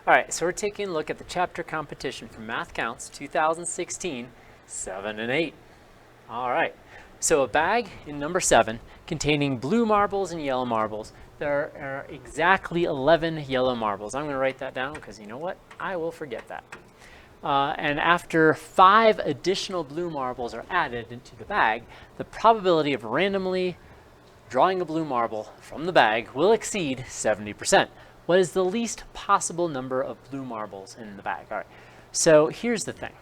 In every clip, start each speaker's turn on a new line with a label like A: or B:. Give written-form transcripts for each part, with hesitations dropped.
A: All right, so we're taking a look at the chapter competition from Math Counts 2016, 7 and 8. All right, so a bag in number 7 containing blue marbles and yellow marbles. There are exactly 11 yellow marbles. I'm going to write that down because you know what? I will forget that. And after 5 additional blue marbles are added into the bag, the probability of randomly drawing a blue marble from the bag will exceed 70%. What is the least possible number of blue marbles in the bag? All right, so here's the thing.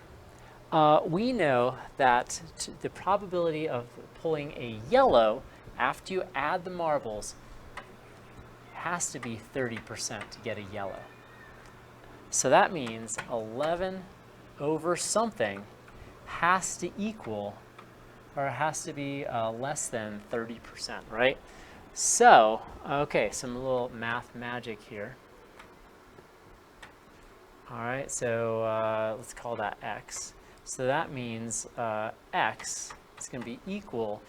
A: We know that the probability of pulling a yellow after you add the marbles has to be 30% to get a yellow. So that means 11 over something has to equal, or has to be less than 30%, right? So, okay, some little math magic here. All right, so let's call that x. So that means x is going to be equal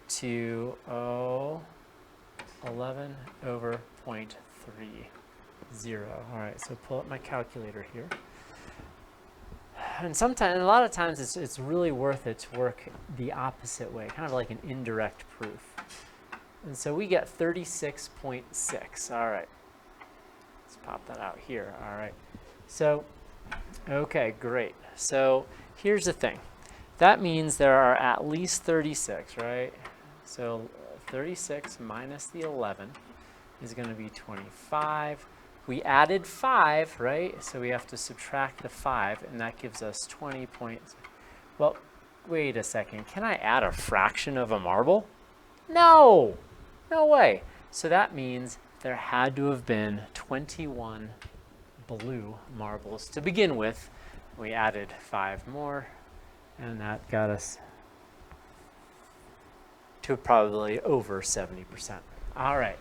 A: to 11 over 0.30. All right, so pull up my calculator here. And sometimes, a lot of times, it's really worth it to work the opposite way, kind of like an indirect proof. And so we get 36.6. All right, let's pop that out here. All right, so, okay, great. So here's the thing. That means there are at least 36, right? So 36 minus the 11 is going to be 25. We added 5, right? So we have to subtract the 5, and that gives us 20 points. Well, wait a second. Can I add a fraction of a marble? No! No way. So that means there had to have been 21 blue marbles to begin with. We added 5 more, and that got us to probably over 70%. All right,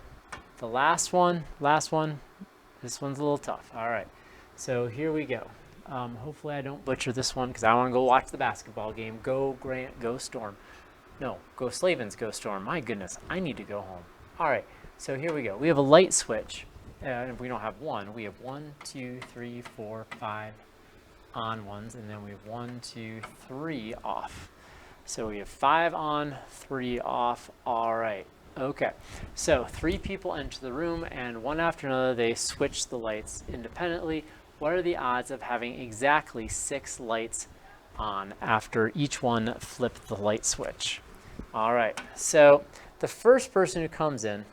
A: the last one, this one's a little tough. All right, so here we go. Hopefully I don't butcher this one because I want to go watch the basketball game. Go Grant, go Storm. No, go Slavens, go Storm. My goodness, I need to go home. All right, so here we go. We have a light switch, and we don't have one. We have 1, 2, 3, 4, 5 on ones, and then we have 1, 2, 3 off. So we have 5 on, 3 off. All right. Okay. So 3 people enter the room, and one after another, they switch the lights independently. What are the odds of having exactly 6 lights on after each one flipped the light switch? All right. So the first person who comes in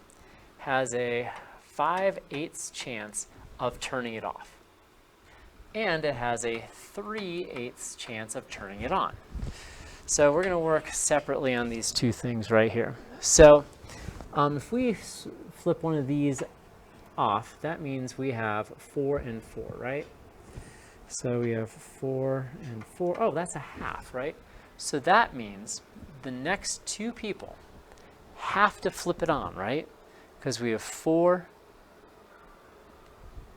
A: has a 5/8 chance of turning it off. And it has a 3/8 chance of turning it on. So we're going to work separately on these two things right here. So if we flip one of these off, that means we have 4 and 4, right? So we have 4 and 4. Oh, that's a half, right? So that means the next 2 people have to flip it on, right? Because we have 4.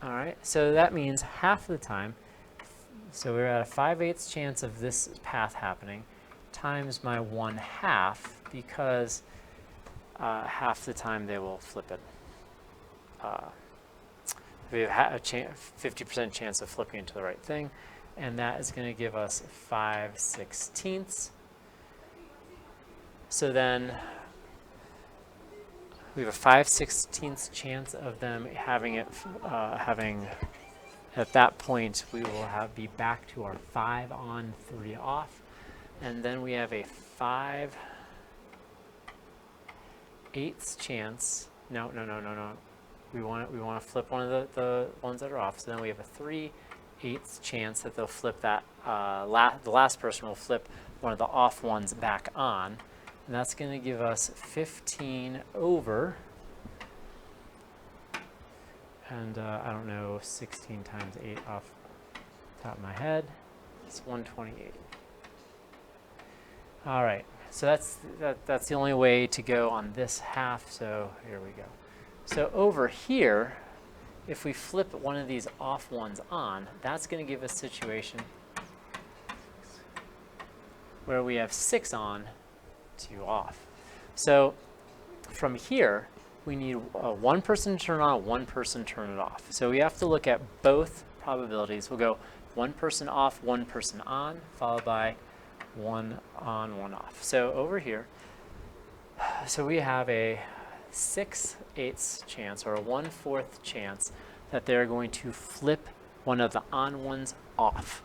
A: All right, so that means half the time, so we're at a 5/8 chance of this path happening, times my 1/2, because half the time they will flip it. We have a 50% chance of flipping into the right thing, and that is going to give us 5/16. So then we have a 5/16 chance of them having it, at that point, we will be back to our 5 on, 3 off. And then we have a 5/8 chance. No. We want to flip one of the ones that are off. So then we have a 3/8 chance that they'll flip that. The last person will flip one of the off ones back on. And that's going to give us 15 over, and I don't know, 16 times 8 off the top of my head. It's 128. All right, so that's the only way to go on this half, so here we go. So over here, if we flip one of these off ones on, that's going to give us a situation where we have 6 on, 2 off. So from here, we need one person to turn on, one person to turn it off. So we have to look at both probabilities. We'll go one person off, one person on, followed by one on, one off. So over here, so we have a 6/8 chance, or a 1/4 chance, that they're going to flip one of the on ones off.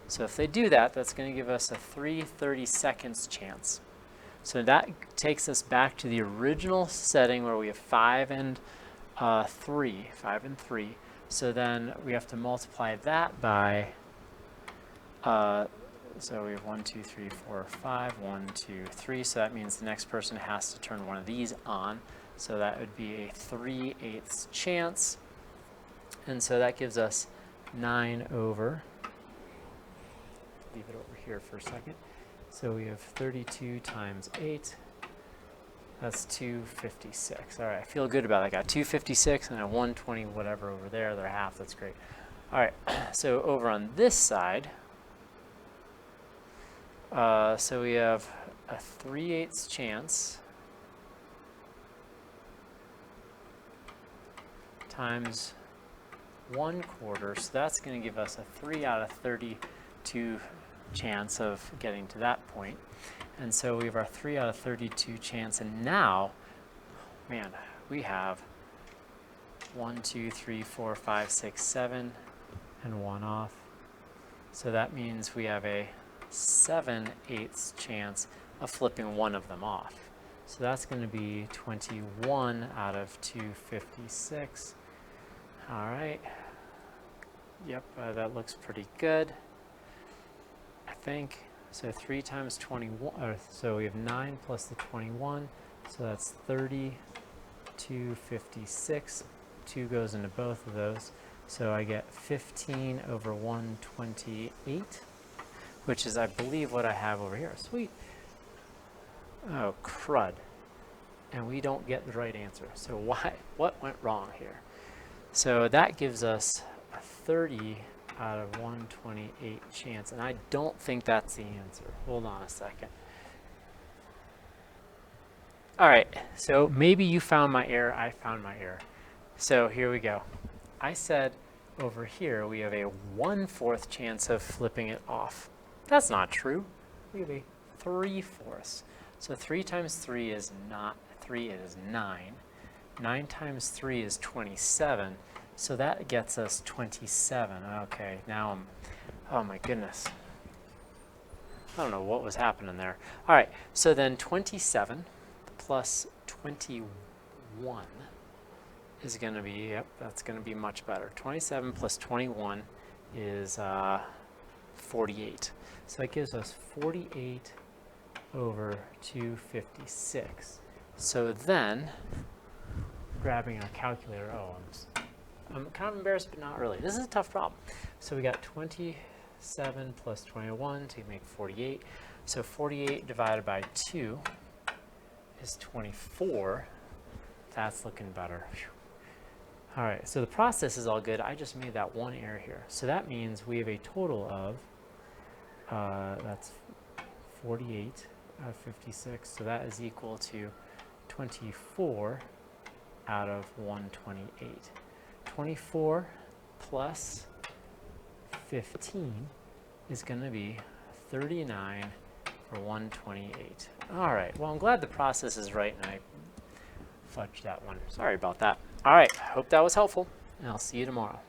A: So if they do that, that's going to give us a 3/32 chance. So that takes us back to the original setting where we have 5 and 3. So then we have to multiply that by, so we have 1, 2, 3, 4, 5, 1, 2, 3. So that means the next person has to turn one of these on. So that would be a 3/8 chance. And so that gives us 9 over, leave it over here for a second. So we have 32 times 8, that's 256. All right, I feel good about it. I got 256 and a 120 whatever over there, they're half, that's great. All right, so over on this side, so we have a 3/8 chance times 1/4, so that's going to give us a 3 out of 32 chance of getting to that point. And so we have our 3 out of 32 chance, and now, man, we have 1, 2, 3, 4, 5, 6, 7, and 1 off. So that means we have a 7/8 chance of flipping one of them off. So that's going to be 21 out of 256. All right. Yep, that looks pretty good, I think. So 3 times 21, so we have 9 plus the 21, so that's 30, 256. 2 goes into both of those, so I get 15 over 128, which is, I believe, what I have over here. Sweet. Oh, crud. And we don't get the right answer. So what went wrong here? So that gives us a 30 out of 128 chance, and I don't think that's the answer. Hold on a second. All right, so maybe you found my error, I found my error. So here we go. I said over here we have a 1/4 chance of flipping it off. That's not true. We have a 3/4. So 3 times 3 is not 3, it is 9. 9 times 3 is 27. So that gets us 27. Okay, now oh my goodness. I don't know what was happening there. All right, so then 27 plus 21 is going to be, yep, that's going to be much better. 27 plus 21 is 48. So that gives us 48 over 256. So then, grabbing our calculator, I'm kind of embarrassed, but not really. This is a tough problem. So we got 27 plus 21 to make 48. So 48 divided by 2 is 24. That's looking better. Whew. All right, so the process is all good. I just made that one error here. So that means we have a total of, that's 48 out of 56. So that is equal to 24 out of 128. 24 plus 15 is going to be 39 for 128. All right, well, I'm glad the process is right and I fudged that one. Sorry about that. All right, hope that was helpful, and I'll see you tomorrow.